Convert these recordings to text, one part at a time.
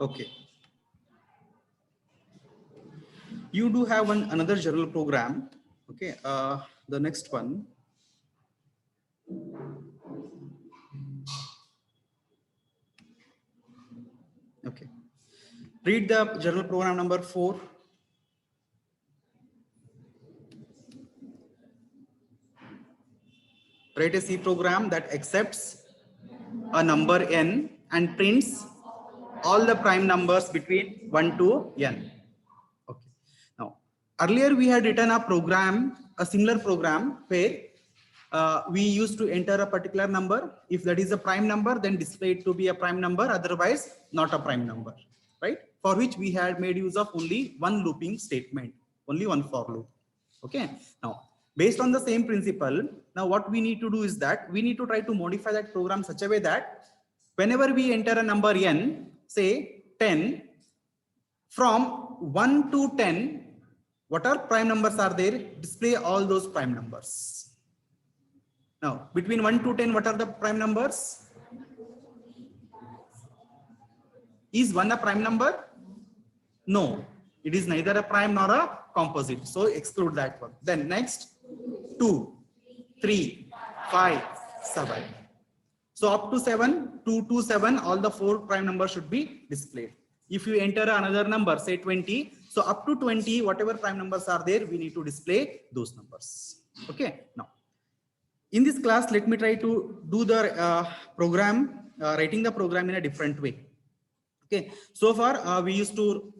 Okay. You do have another general program. Okay. The next one. Okay. Read the general program number 4. Write a C program that accepts a number n and prints all the prime numbers between 1 to n. Okay. Now, earlier we had written a program, a similar program where we used to enter a particular number. If that is a prime number, then display it to be a prime number, otherwise not a prime number, right? For which we had made use of only one looping statement, only one for loop. Okay. Now, based on the same principle, now what we need to do is that we need to try to modify that program such a way that whenever we enter a number n, say 10, from 1 to 10, what are prime numbers are there? Display all those prime numbers. Now, between 1 to 10, what are the prime numbers? Is 1 a prime number? No, it is neither a prime nor a composite. So exclude that one. Then next, 2, 3, 5, 7. So up to 7, 2 to 7, all the 4 prime numbers should be displayed. If you enter another number, say 20, so up to 20, whatever prime numbers are there, we need to display those numbers. Okay. Now, in this class, let me try to do the program, writing the program in a different way. Okay. So far, we used to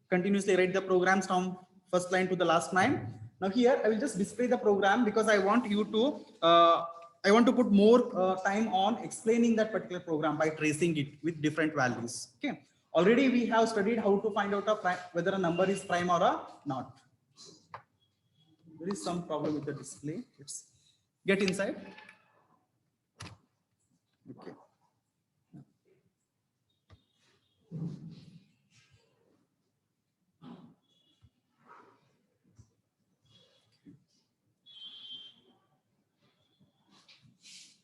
continuously write the programs from first line to the last line. Now here, I will just display the program because I want you to, I want to put more time on explaining that particular program by tracing it with different values. Okay. Already we have studied how to find out whether a number is prime or not. There is some problem with the display. Let's get inside. Okay.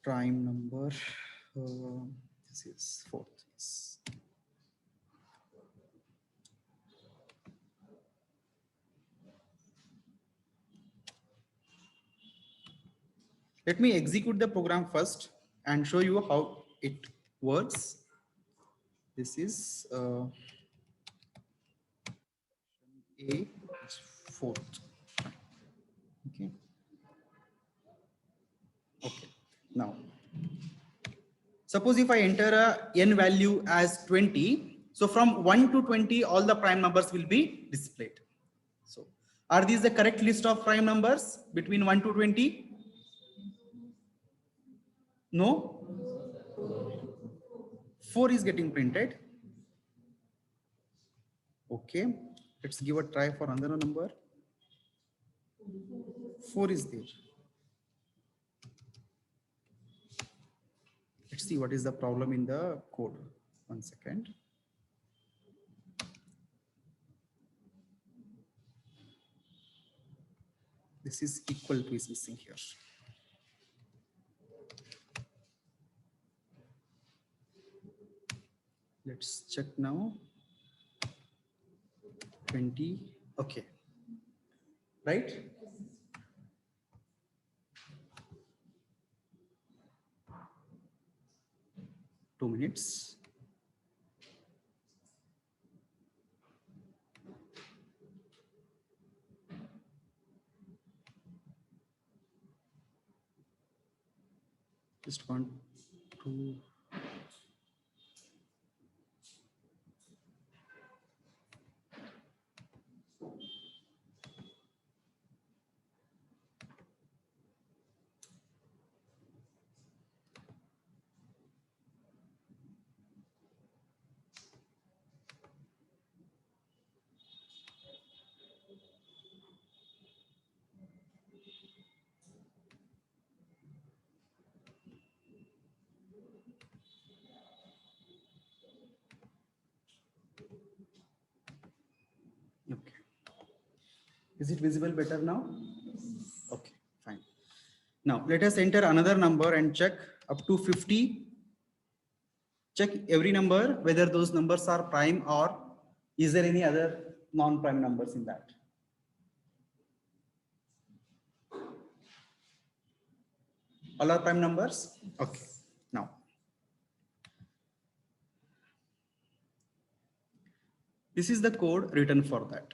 Prime number, this is 4th. Yes. Let me execute the program first and show you how it works. This is A, 4th. Okay. Okay. Now, suppose if I enter a n value as 20, so from 1 to 20, all the prime numbers will be displayed. So, are these the correct list of prime numbers between 1 to 20? No? 4 is getting printed. Okay, let's give a try for another number. 4 is there. Let's see what is the problem in the code. 1 second. This is equal to is missing here. Let's check now. 20. Okay. Right? Two minutes. Just 1, 2. Okay. Is it visible better now? Okay, fine. Now let us enter another number and check up to 50. check every number, whether those numbers are prime or is there any other non-prime numbers in that. All are prime numbers. Okay. Now, this is the code written for that.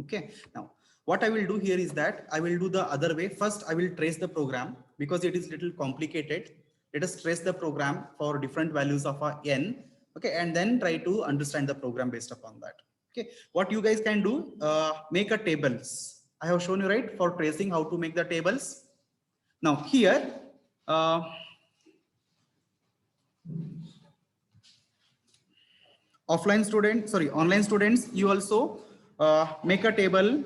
Okay. Now, what I will do here is that I will do the other way. First, I will trace the program because it is little complicated. Let us trace the program for different values of a n. Okay, and then try to understand the program based upon that. Okay, what you guys can do, make a tables. I have shown you, right, for tracing how to make the tables. Now here, online students, you also make a table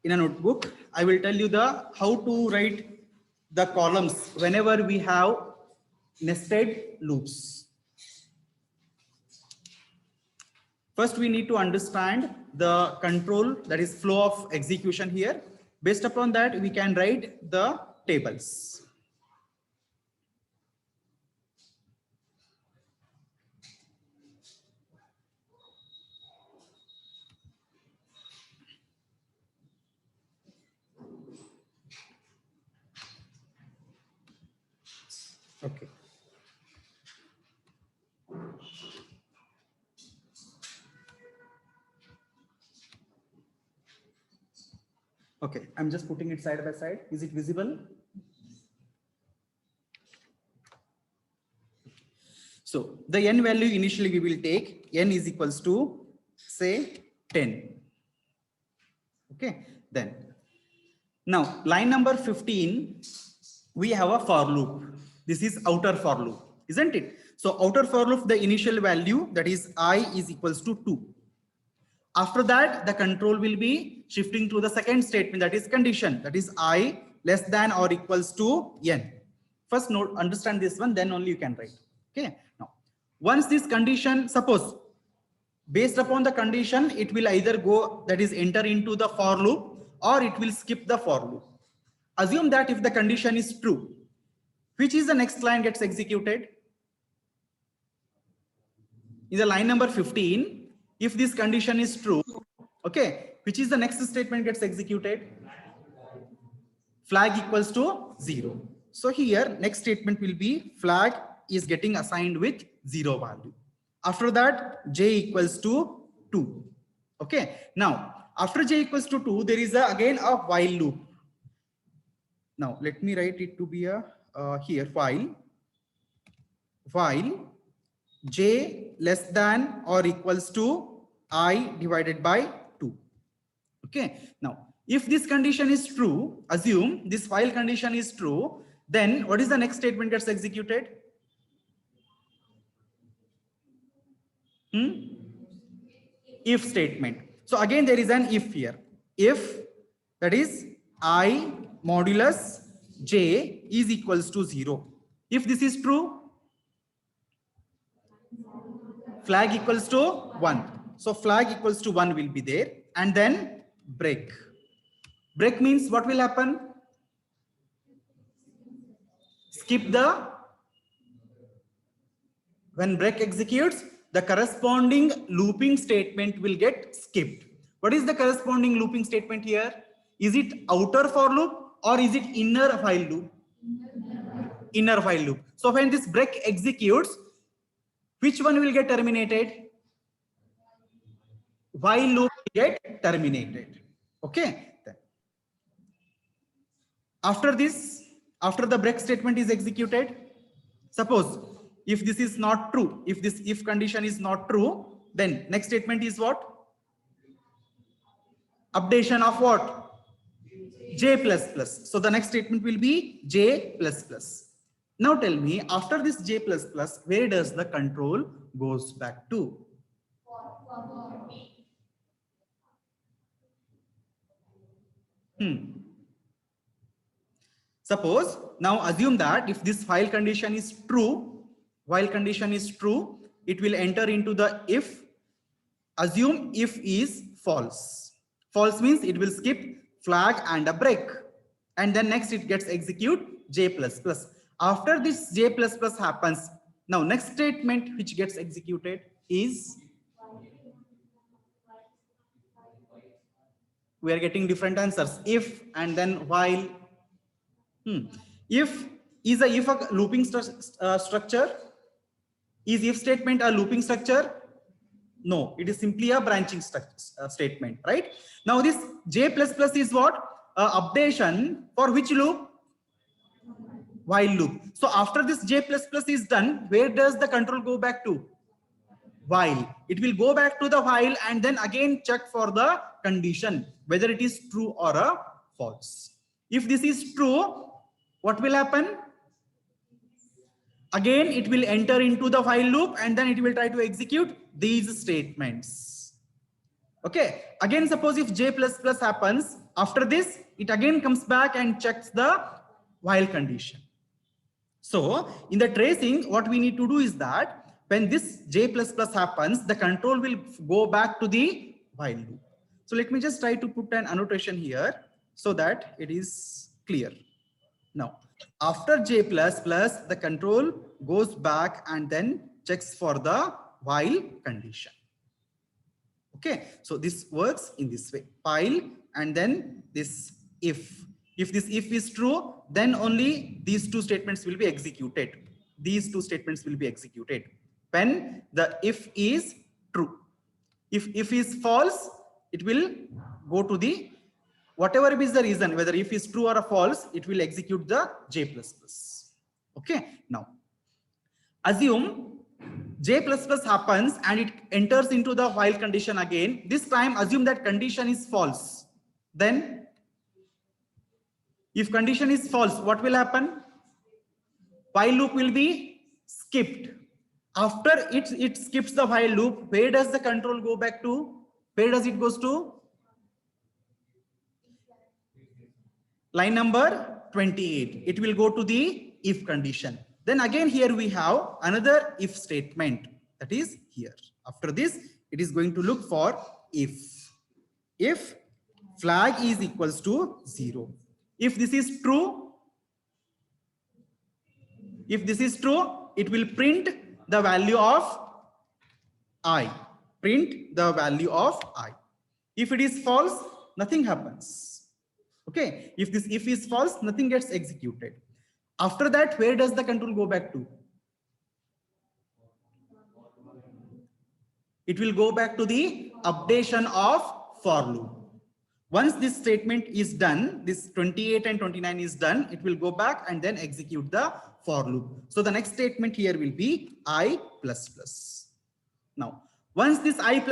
in a notebook. I will tell you the how to write the columns whenever we have nested loops. First, we need to understand the control, that is flow of execution here. Based upon that, we can write the tables. Okay. Okay, I'm just putting it side by side. Is it visible? So the n value initially we will take, n is equals to say 10. Okay, then now line number 15, we have a for loop. This is outer for loop, isn't it? So outer for loop, the initial value, that is I is equals to 2. After that, the control will be shifting to the second statement, that is condition, that is I less than or equals to n. First note, understand this one, then only you can write. Okay. Now, once this condition, suppose based upon the condition, it will either go, that is enter into the for loop, or it will skip the for loop. Assume that if the condition is true, which is the next line gets executed? In the line number 15, if this condition is true, okay, which is the next statement gets executed? Flag equals to 0. So here, next statement will be flag is getting assigned with 0 value. After that, j equals to 2. Okay. Now, after j equals to 2, there is again a while loop. Now, let me write it to be a here while j less than or equals to I divided by 2. Okay. Now, if this condition is true, assume this while condition is true, then what is the next statement gets executed? If statement. So again, there is an if here. If, that is I modulus j is equals to 0. If this is true, flag equals to 1. So flag equals to 1 will be there, and then break. Break means what will happen? Skip when break executes, the corresponding looping statement will get skipped. What is the corresponding looping statement here? Is it outer for loop or is it inner while loop? Inner while loop. So when this break executes, which one will get terminated? While loop will get terminated. Okay. After this, after the break statement is executed, suppose if this is not true, if this if condition is not true, then next statement is what? Updation of what? J plus plus. So the next statement will be J plus plus. Now tell me, after this J plus plus, where does the control goes back to? Suppose now assume that if this while condition is true, it will enter into the if. Assume if is false. False means it will skip flag and a break. And then next it gets execute J plus plus. After this J plus plus happens, Now, next statement which gets executed is, we are getting different answers. If and then while. If is a looping structure? Is if statement a looping structure? No, it is simply a branching statement, right? Now this J++ is what? Updation for which loop? While loop. So after this J++ is done, where does the control go back to? While. It will go back to the while and then again check for the condition, whether it is true or a false. If this is true, what will happen? Again, it will enter into the while loop and then it will try to execute these statements. Okay. Again, suppose if J++ happens, after this, it again comes back and checks the while condition. So in the tracing, what we need to do is that when this J++ happens, the control will go back to the while loop. So let me just try to put an annotation here so that it is clear. Now, after J++, the control goes back and then checks for the while condition. Okay, so this works in this way. While and then this if. If this if is true, then only these two statements will be executed. These two statements will be executed when the if is true. If is false, it will go to the whatever is the reason, whether if is true or a false, it will execute the J++. Okay, now assume J++ happens and it enters into the while condition again. This time assume that condition is false. Then if condition is false, what will happen? While loop will be skipped. After it skips the while loop, where does the control go back to? Where does it goes to? Line number 28. It will go to the if condition. Then again here we have another if statement, that is here. After this, it is going to look for if flag is equals to 0. If this is true, it will print the value of I. Print the value of I. If it is false, nothing happens. Okay. If this if is false, nothing gets executed. After that, where does the control go back to? It will go back to the updation of for loop. Once this statement is done, this 28 and 29 is done, it will go back and then execute the for loop. So the next statement here will be I++. Now, once this I++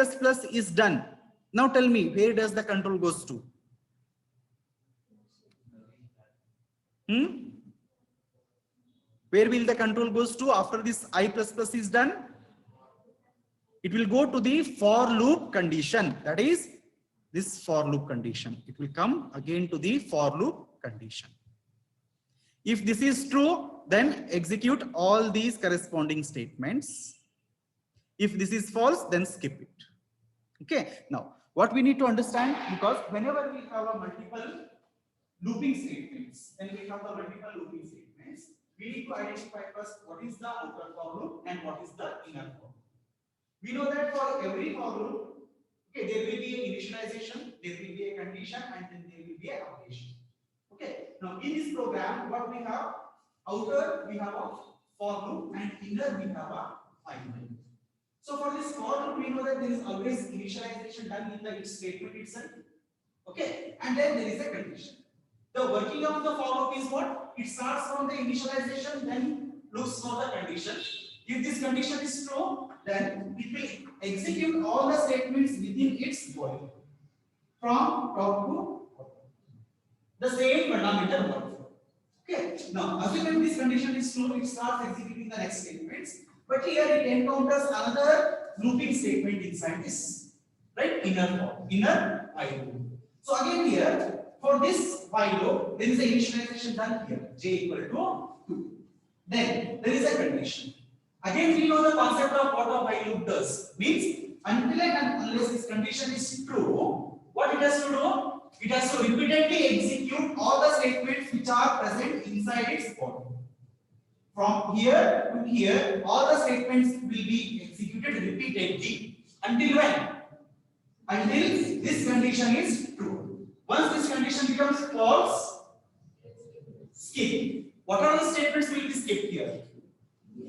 is done, now tell me, where does the control goes to? Where will the control goes to after this I++ is done? It will go to the for loop condition. That is this for loop condition. It will come again to the for loop condition. If this is true, then execute all these corresponding statements. If this is false, then skip it. Okay. Now, what we need to understand, because whenever we have a multiple looping statements, we need to identify first what is the outer for loop and what is the inner for loop. We know that for every for loop, okay, there will be an initialization, there will be a condition, and then there will be an updation. Okay. Now in this program, what we have, outer we have a for loop and inner we have a while loop. So for this for loop, we know that there is always initialization done in the statement itself. Okay, and then there is a condition. The working of the for loop is what? It starts from the initialization, then looks for the condition. If this condition is true, then it will execute all the statements within its body from top to bottom. The same fundamental workflow. Okay. Now, assuming this condition is true, it starts executing the next statements. But here it encounters another looping statement inside this, right? Inner while loop. So again here, for this while loop, there is an initialization done here, j equal to 2. Then there is a condition. Again, we know the concept of what a while loop does. Means until and unless this condition is true, what it has to do? It has to repeatedly execute all the statements which are present inside its body From here to here, all the statements will be executed repeatedly until when? Until this condition is true. Once this condition becomes false, skip. What are the statements will be skipped here?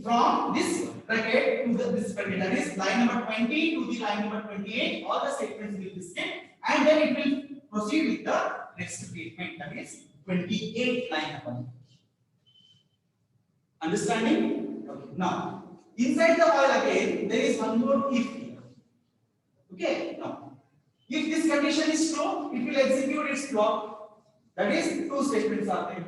From this bracket to this bracket, that is line number 20 to the line number 28, all the statements will be skipped, and then it will proceed with the next statement, that is 28 line number. Understanding? Okay. Now, inside the while again, there is one more if here. Okay? Now, if this condition is true, it will execute its block. That is, two statements are there.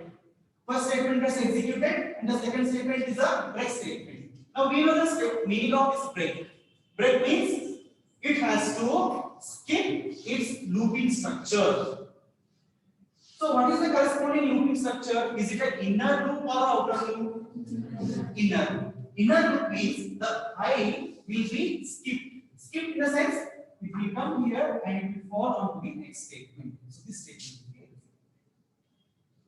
First statement is executed, and the second statement is a break statement. Now, we know the meaning of this break. Break means it has to skip its looping structure. So, what is the corresponding looping structure? Is it an inner loop or outer loop? Inner loop. Inner loop means the while will be skipped. Skipped in the sense it will come here and it will fall onto the next statement. So this statement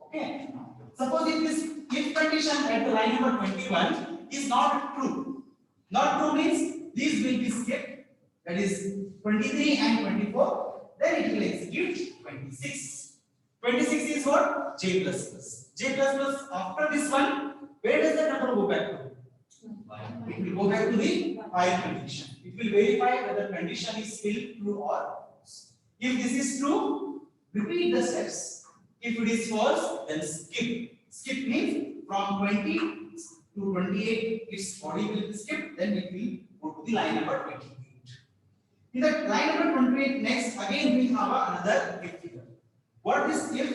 will be okay. Suppose if this if condition at the line number 21 is not true. Not true means these will be skipped. That is 23 and 24. Then it will execute 26. 26 is what? J plus plus. J plus plus after this one, where does the number go back to? It will go back to the while condition. It will verify whether condition is still true or false. If this is true, repeat the steps. If it is false, then skip. Skip means from 20 to 28, its body will be skipped, then it will go to the line number 28. In the line number 28, next again we have another if figure. What is if?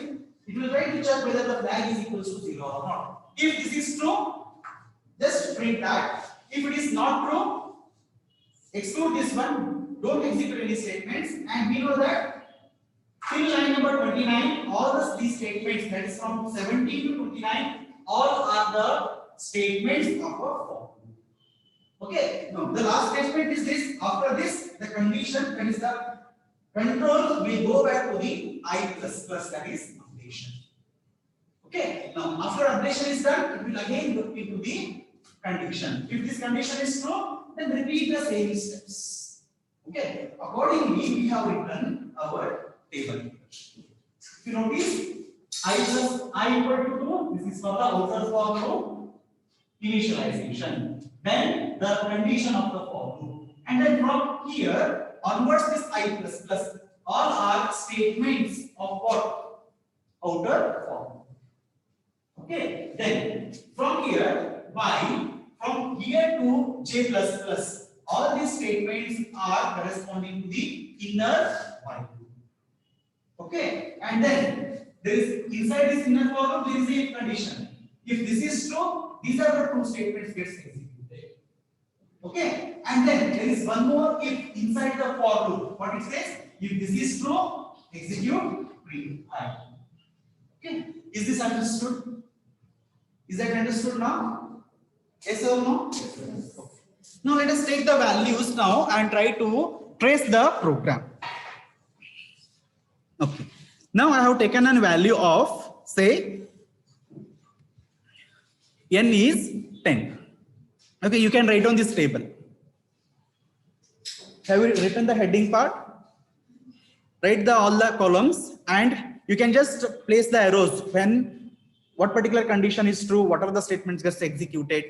It will try to check whether the flag is equals to 0 or not. If this is true, just print that. If it is not true, exclude this one. Don't execute any statements. And we know that till line number 29, all these statements, that is from 17 to 29, all are the statements of a for. Okay. Now the last statement is this. After this, the condition, that is the control, will go back to the I plus plus, that is updation. Okay. Now after updation is done, it will again look into the condition. If this condition is true, then repeat the same steps. Okay. Accordingly, we have written our table. If you notice, I plus I equal to 2. This is for the outer for loop initialization. Then the condition of the for loop. And then from here onwards, this I plus plus all are statements of what? Outer for. Okay. Then from here, y, from here to j plus plus, all these statements are corresponding to the inner while loop. Okay. And then there is inside this inner for loop, there is a condition. If this is true, these are the two statements gets executed. Okay. And then there is one more if inside the for loop. What it says? If this is true, execute print I. Okay. Is this understood? Is that understood now? Yes or no? Yes. Okay. Now let us take the values now and try to trace the program. Okay. Now I have taken a value of, say, n is 10. Okay, you can write on this table. Have you written the heading part? Write all the columns, and you can just place the arrows when what particular condition is true, what are the statements gets executed.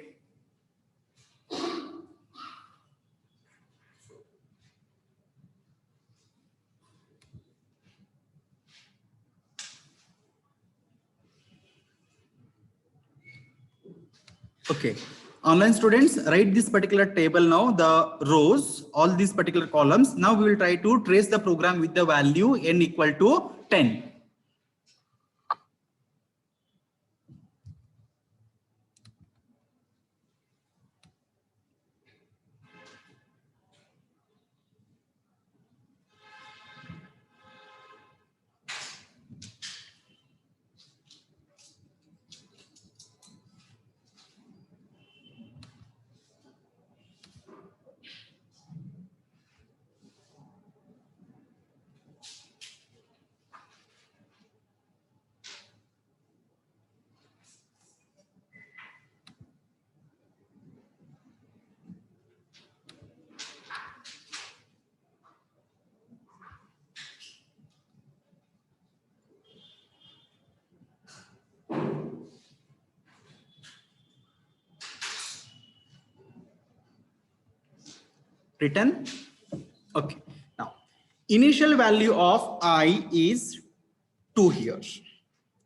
Okay. Online students, write this particular table now, the rows, all these particular columns. Now we will try to trace the program with the value n equal to 10. Written. Okay. Now, initial value of I is 2 here.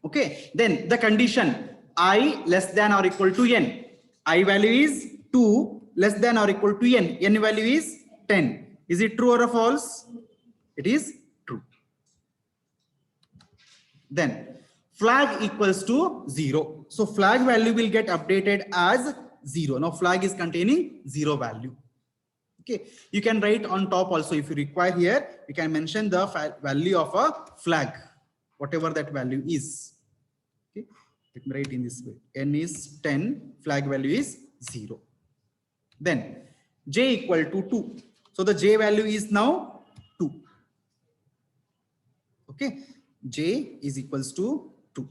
Okay. Then the condition I less than or equal to n. I value is 2 less than or equal to n. N value is 10. Is it true or false? It is true. Then flag equals to 0. So flag value will get updated as 0. Now flag is containing 0 value. Okay, you can write on top also if you require here, you can mention the value of a flag, whatever that value is. Okay, let me write in this way. N is 10, flag value is 0. Then j equal to 2. So the j value is now 2. Okay, j is equals to 2.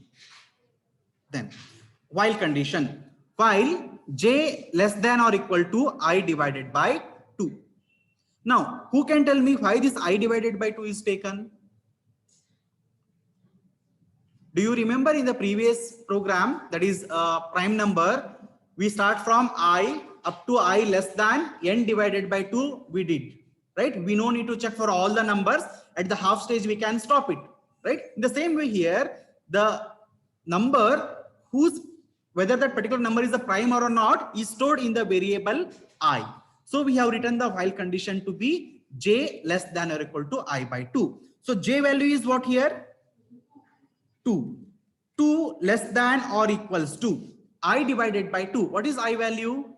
Then while condition, while j less than or equal to I divided by 2. Now, who can tell me why this I divided by 2 is taken? Do you remember in the previous program, that is prime number, we start from I up to I less than n divided by 2 we did, right? We no need to check for all the numbers. At the half stage, we can stop it, right? In the same way here, the number whether that particular number is a prime or not is stored in the variable I. So we have written the while condition to be j less than or equal to I by 2. So j value is what here? 2. 2 less than or equals to I divided by 2. What is I value?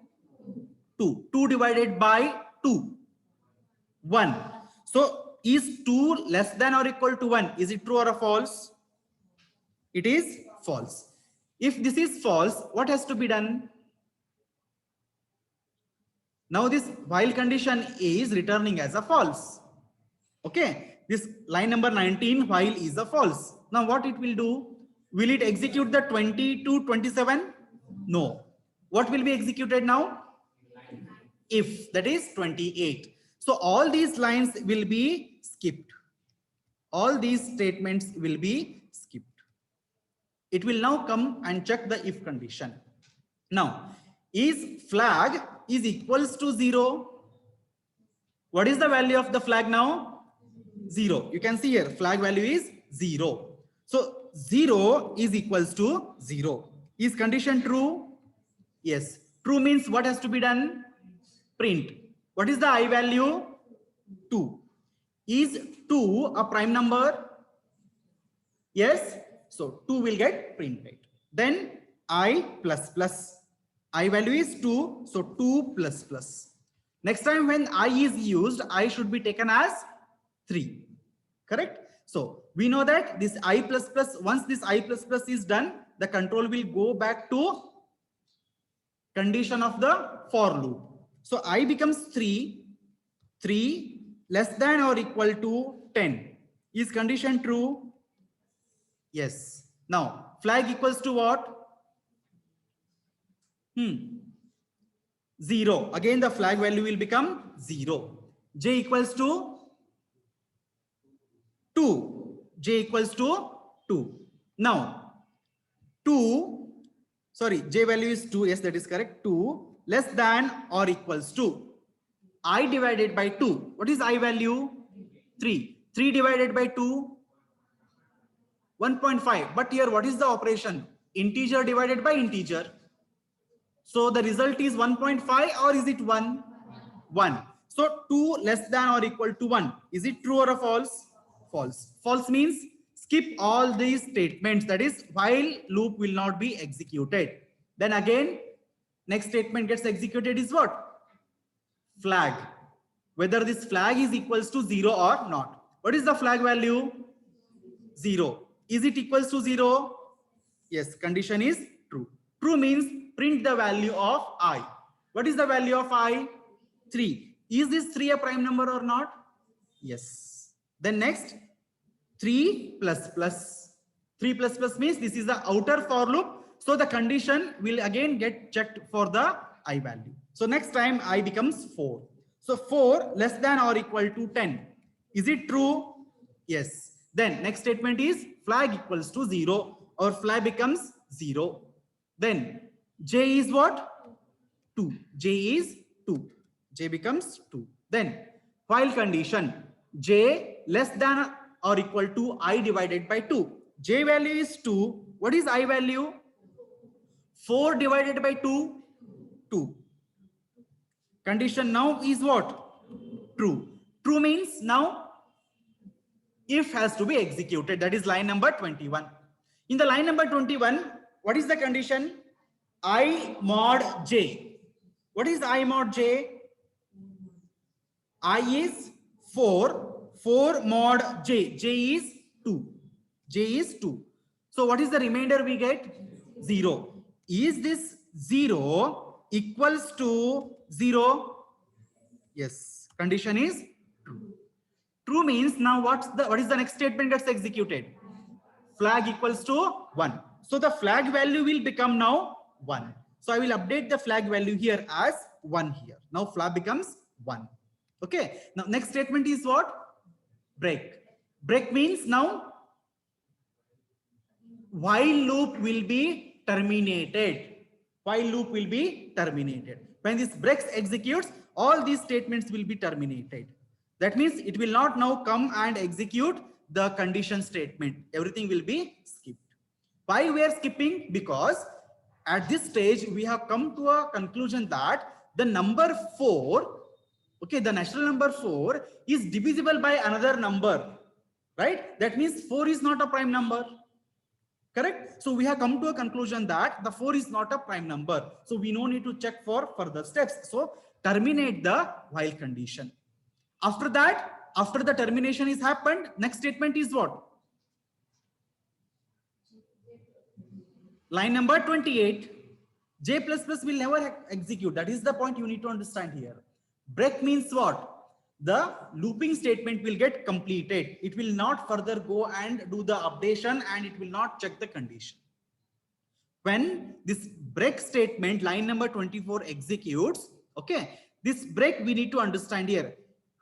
2. 2 divided by 2. 1. So is 2 less than or equal to 1? Is it true or false? It is false. If this is false, what has to be done? Now this while condition is returning as a false. Okay, this line number 19 while is a false. Now what it will do? Will it execute the 20 to 27? No. What will be executed now? If, that is 28. So all these lines will be skipped. All these statements will be skipped. It will now come and check the if condition. Now, is flag is equals to 0? What is the value of the flag now? 0. You can see here, flag value is 0. So 0 is equals to 0. Is condition true? Yes. True means what has to be done? Print. What is the I value? 2. Is 2 a prime number? Yes. So 2 will get printed. Then I plus plus. I value is 2. So 2 plus plus. Next time when I is used, I should be taken as 3. Correct? So we know that this I plus plus, once this I plus plus is done, the control will go back to condition of the for loop. So I becomes 3. 3 less than or equal to 10. Is condition true? Yes. Now flag equals to what? 0. Again the flag value will become 0. J equals to 2. J equals to 2. Now 2, sorry, J value is 2. Yes, that is correct. 2 less than or equals to I divided by 2. What is I value? 3. 3 divided by 2, 1.5. But here what is the operation? Integer divided by integer. So the result is 1.5 or is it 1? 1. So 2 less than or equal to 1. Is it true or false? False. False means skip all these statements. That is while loop will not be executed. Then again, next statement gets executed is what? Flag. Whether this flag is equals to 0 or not. What is the flag value? 0. Is it equals to 0? Yes, condition is true. True means print the value of I. What is the value of I? 3. Is this 3 a prime number or not? Yes. Then next, 3 plus plus. 3 plus plus means this is the outer for loop. So the condition will again get checked for the I value. So next time I becomes 4. So 4 less than or equal to 10. Is it true? Yes. Then next statement is flag equals to 0 or flag becomes 0. Then J is what? 2. J is 2. J becomes 2. Then while condition j less than or equal to I divided by 2. J value is 2. What is I value? 4 divided by 2, 2. Condition now is what? True. True means now if has to be executed. That is line number 21. In the line number 21, what is the condition? I mod j. What is I mod j? I is 4. 4 mod j. J is 2. J is 2. So what is the remainder we get? 0. Is this 0 equals to 0? Yes. Condition is true. True means now what is the next statement gets executed? Flag equals to 1. So the flag value will become now 1. So I will update the flag value here as 1 here. Now flag becomes 1. Okay. Now next statement is what? Break. Break means now while loop will be terminated. While loop will be terminated. When this break executes, all these statements will be terminated. That means it will not now come and execute the condition statement. Everything will be skipped. Why we are skipping? Because at this stage we have come to a conclusion that the number 4, okay, the natural number 4 is divisible by another number, right? That means 4 is not a prime number. Correct? So we have come to a conclusion that the 4 is not a prime number. So we no need to check for further steps. So terminate the while condition. After that, after the termination is happened, next statement is what? Line number 28. J++ will never execute. That is the point you need to understand here. Break means what? The looping statement will get completed. It will not further go and do the updation and it will not check the condition. When this break statement, line number 24 executes, okay, this break we need to understand here.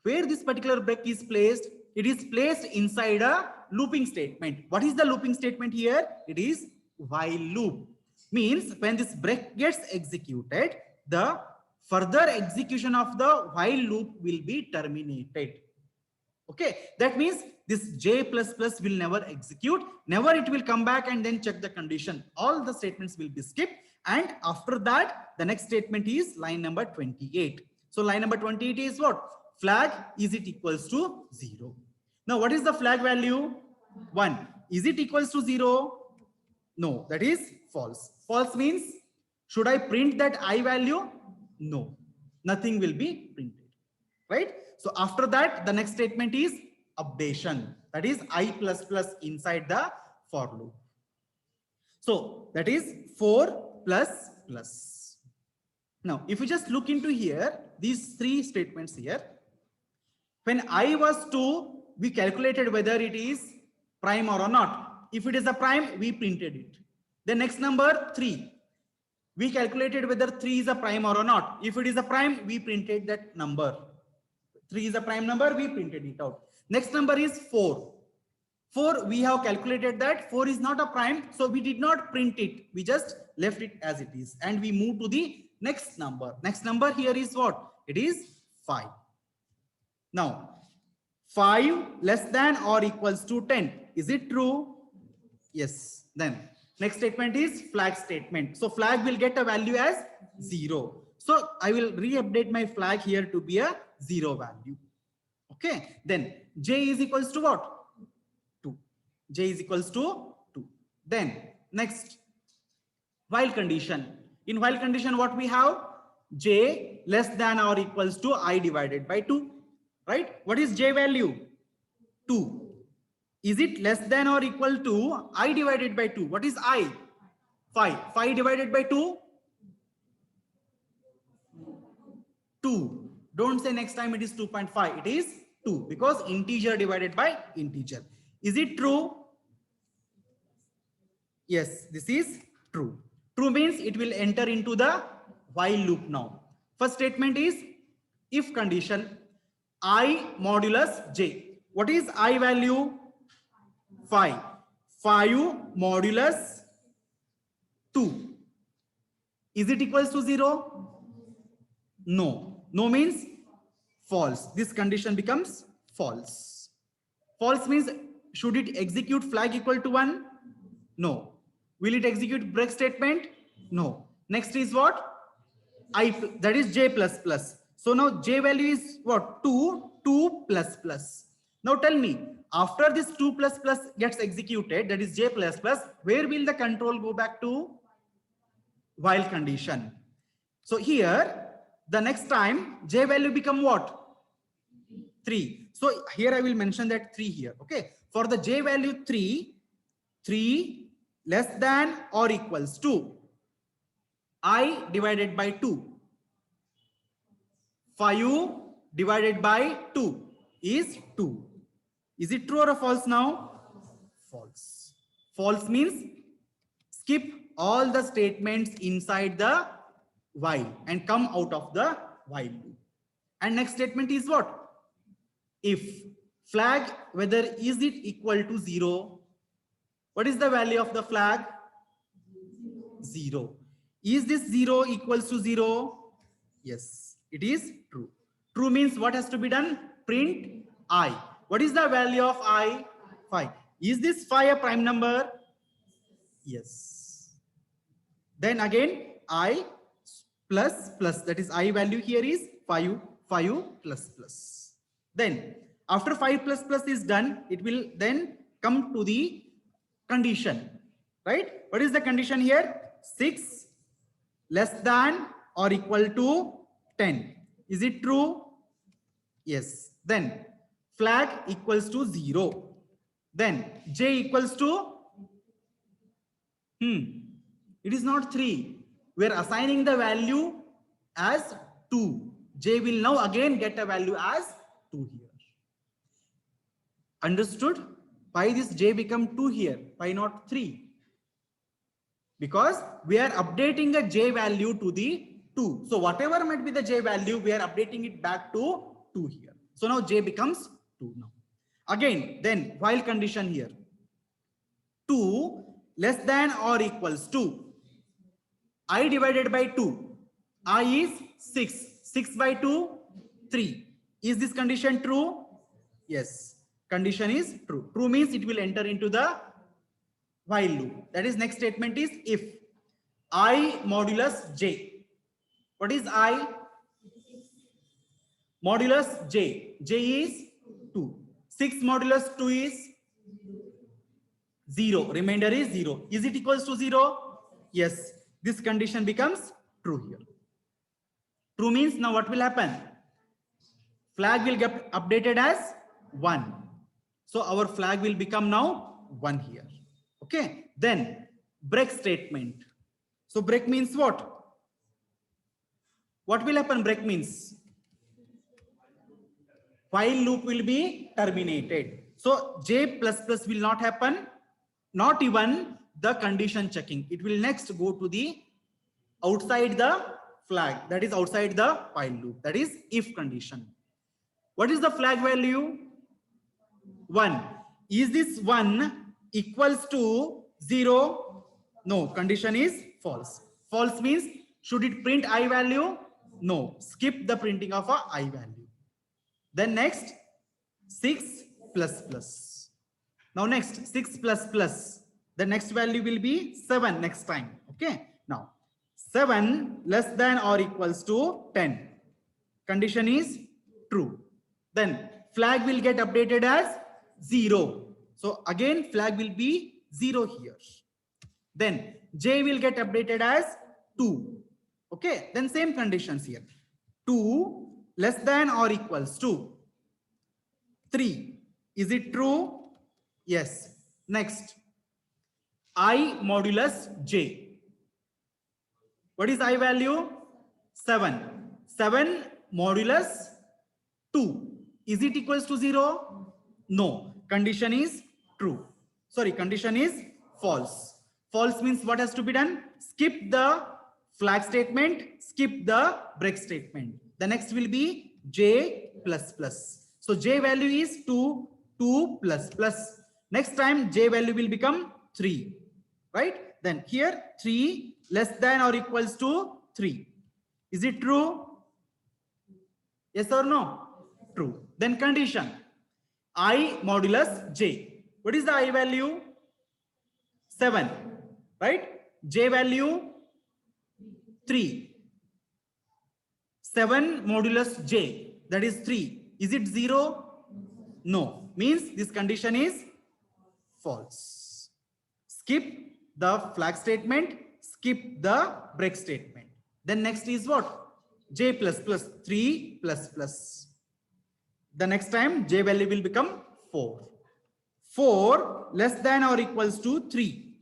Where this particular break is placed, it is placed inside a looping statement. What is the looping statement here? It is while loop. Means when this break gets executed, the further execution of the while loop will be terminated. Okay, that means this J++ will never execute. Never it will come back and then check the condition. All the statements will be skipped. And after that, the next statement is line number 28. So line number 28 is what? Flag is it equals to 0. Now what is the flag value? 1. Is it equals to 0? No, that is false. False means should I print that I value? No, nothing will be printed, right? So after that, the next statement is updation. That is I++ inside the for loop. So that is 4 plus plus. Now, if you just look into here, these 3 statements here, when I was 2, we calculated whether it is prime or not. If it is a prime, we printed it. The next number 3. We calculated whether 3 is a prime or not. If it is a prime, we printed that number. 3 is a prime number, we printed it out. Next number is 4. 4, we have calculated that 4 is not a prime, so we did not print it. We just left it as it is. And we move to the next number. Next number here is what? It is 5. Now, 5 less than or equals to 10. Is it true? Yes. Then next statement is flag statement. So flag will get a value as 0. So I will re-update my flag here to be a 0 value. Okay. Then J is equals to what? 2. J is equals to 2. Then next, while condition. In while condition, what we have? J less than or equals to I divided by 2. Right? What is J value? 2. Is it less than or equal to I divided by 2? What is I? 5. 5 divided by 2? 2. Don't say next time it is 2.5. It is 2 because integer divided by integer. Is it true? Yes, this is true. True means it will enter into the while loop now. First statement is if condition I modulus j. What is I value? 5. 5 modulus 2. Is it equals to 0? No. No means false. This condition becomes false. False means, should it execute flag equal to 1? No. Will it execute break statement? No. Next is what? That is j plus plus. So now j value is what? 2 plus plus. Now tell me, after this 2 plus plus gets executed, that is j plus plus, where will the control go back to? While condition. So here, the next time j value become what? 3. So here I will mention that 3 here. Okay. For the j value 3 less than or equals to I divided by 2. 5 divided by 2 is 2. Is it true or false now? False. False means skip all the statements inside the while and come out of the while loop. And next statement is what? If flag, whether is it equal to 0? What is the value of the flag? 0. Is this 0 equals to 0? Yes, it is true. True means what has to be done? Print I. What is the value of I? 5. Is this 5 a prime number? Yes. Then again I plus plus, that is I value here is 5 plus plus. Then after 5 plus plus is done, it will then come to the condition, right? What is the condition here? 6 less than or equal to 10. Is it true? Yes. Then flag equals to 0. Then j equals to it is not 3. We are assigning the value as 2. J will now again get a value as 2 here. Understood? Why this j become 2 here? Why not 3? Because we are updating a j value to the 2. So whatever might be the j value, we are updating it back to 2 here. So now j becomes 2 now. Again, then while condition here. 2 less than or equals to I divided by 2. I is 6. 6 by 2, 3. Is this condition true? Yes. Condition is true. True means it will enter into the while loop. That is, next statement is if I modulus j. What is I? Modulus j. J is 2. 6 modulus 2 is 0. Remainder is 0. Is it equals to 0? Yes. This condition becomes true here. True means now what will happen? Flag will get updated as 1. So our flag will become now 1 here. Okay. Then break statement. So break means what? What will happen? Break means while loop will be terminated. So j plus plus will not happen. Not even the condition checking. It will next go to the outside the flag. That is outside the while loop. That is if condition. What is the flag value? 1. Is this 1 equals to 0? No. Condition is false. False means should it print I value? No. Skip the printing of a I value. Then next 6 plus plus. Now next 6 plus plus. The next value will be 7 next time. Okay. Now 7 less than or equals to 10. Condition is true. Then flag will get updated as 0. So again flag will be 0 here. Then j will get updated as 2. Okay. Then same conditions here. 2 less than or equals to 3. Is it true? Yes. Next I modulus j. What is I value? 7. 7 modulus 2. Is it equals to 0? No. Condition is true. Sorry, condition is false. False means what has to be done? Skip the flag statement, skip the break statement. The next will be j plus plus. So j value is 2 plus plus. Next time j value will become 3. Right? Then here 3 less than or equals to 3. Is it true? Yes or no? true. Then condition I modulus j. What is the I value? 7, right? J value 3. 7 modulus j, that is 3. Is it 0? No. Means this condition is false. Skip the flag statement, skip the break statement. Then next is what? J plus plus 3 plus plus. The next time j value will become 4. 4 less than or equals to 3.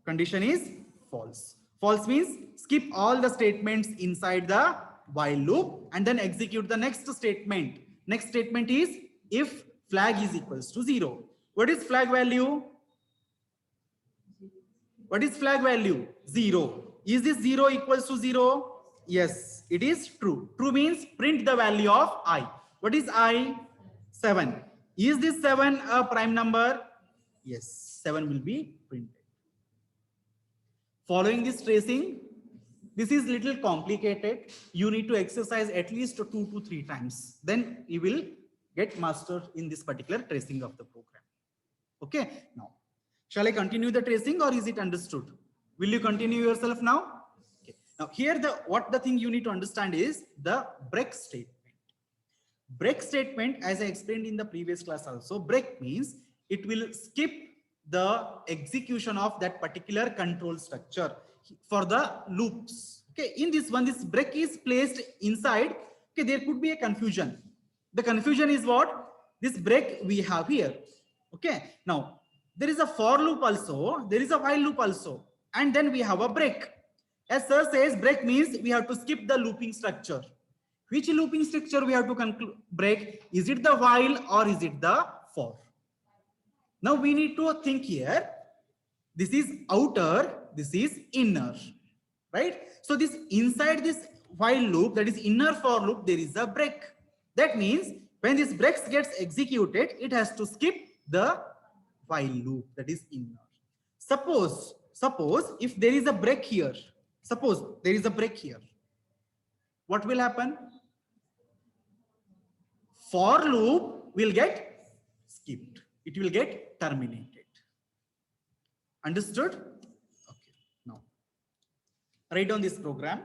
Condition is false. False means skip all the statements inside the while loop and then execute the next statement. Next statement is if flag is equals to 0. What is flag value? What is flag value? 0. Is this 0 equals to 0? Yes, it is true. True means print the value of I. What is I? 7. Is this 7 a prime number? Yes, 7 will be printed. Following this tracing, this is little complicated. You need to exercise at least 2 to 3 times. Then you will get mastered in this particular tracing of the program. Okay, now, shall I continue the tracing or is it understood? Will you continue yourself now? Okay. Now here the thing you need to understand is the break statement. Break statement, as I explained in the previous class also, break means it will skip the execution of that particular control structure for the loops. Okay, in this one, this break is placed inside. Okay, there could be a confusion. The confusion is what? This break we have here. Okay, now there is a for loop also, there is a while loop also, and then we have a break. As sir says, break means we have to skip the looping structure. Which looping structure we have to break? Is it the while or is it the for? Now we need to think here. This is outer, this is inner, right? So this inside this while loop, that is inner for loop, there is a break. That means when this break gets executed, it has to skip the while loop, that is inner. Suppose if there is a break here, suppose there is a break here, what will happen? For loop will get skipped. It will get terminated. Understood? Okay. Now, write down this program.